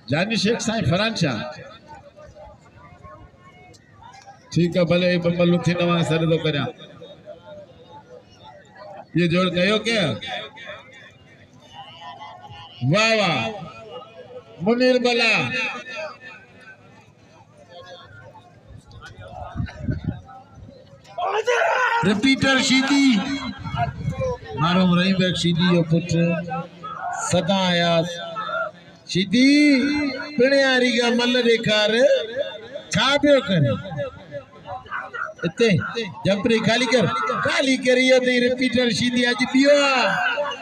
जानी शेख साईं फरहान शाह ठीक है भले बम्बल थी नवा सर तो करा ये जोड़ गयो क्या वाह वाह मुनीर बला रिपीटर शीदी मारूम रही बैक शीदी यो पुत्र सदा आयास शीदी पिण्यारी का मल देखार छा पियो करे इते जंपरी खाली कर यो ते रिपीटर शीदी आज पियो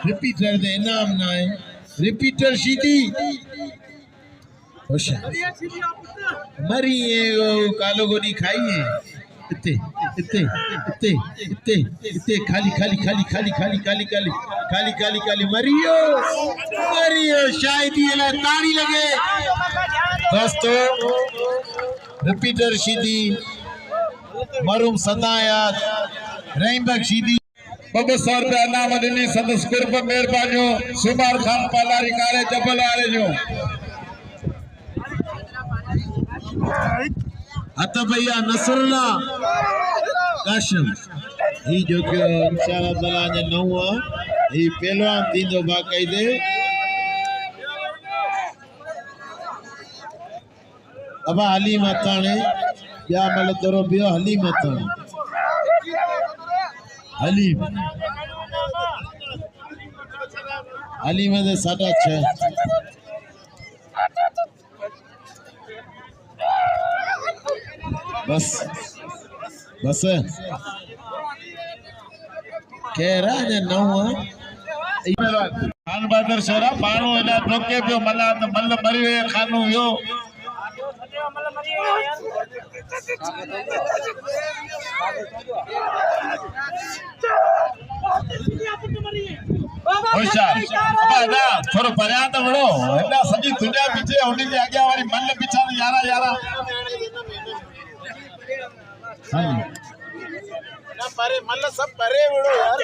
रिपीटर दे इनाम ना है रिपीटर शीदी होशियार मरी कालो गोनी खाई है इते इते इते इते इते खाली खाली खाली खाली खाली खाली खाली खाली खाली खाली मरियो मरियो शायद ये ला ताड़ी लगे दोस्तों रिपीटर शीदी मरूम सदायात रहीम बख्शीदी 200 रुपया नाम दिनी संदस कुर्ब मेहरबानियों सुमार खान पालारी काले जबल वाले जो अत भैया नसरुल्ला काशिम ही जो कि इंशाल्लाह ताला ने नवा ही पहलवान थींदो बाकायदे अबा हली मताणे या मल तोरो बियो हली मताणे हली में 6.5 बस बस केरा ने नवा खान बहादुर शोरा मानो एना टोके पियो मला त मल मरी वे खानो यो होशियार बाबा थोरो परिया त वड़ो एना सजी दुनिया पीछे उनी जे आगे वाली मल पीछा यारा यारा हां ना परे मल सब परे वड़ो यार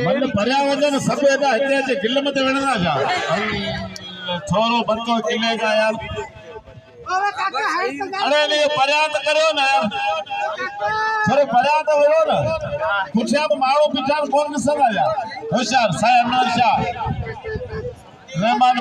मल परिया वजन सब एदा हते जे गिल मते वणदा जा थोरो बंको किले का यार अरे नहीं परिया त करो ना यार थोरो परिया त वड़ो ना पुछया मारो पीछा कोन सदा यार होशियार साहब ना शाह रहमान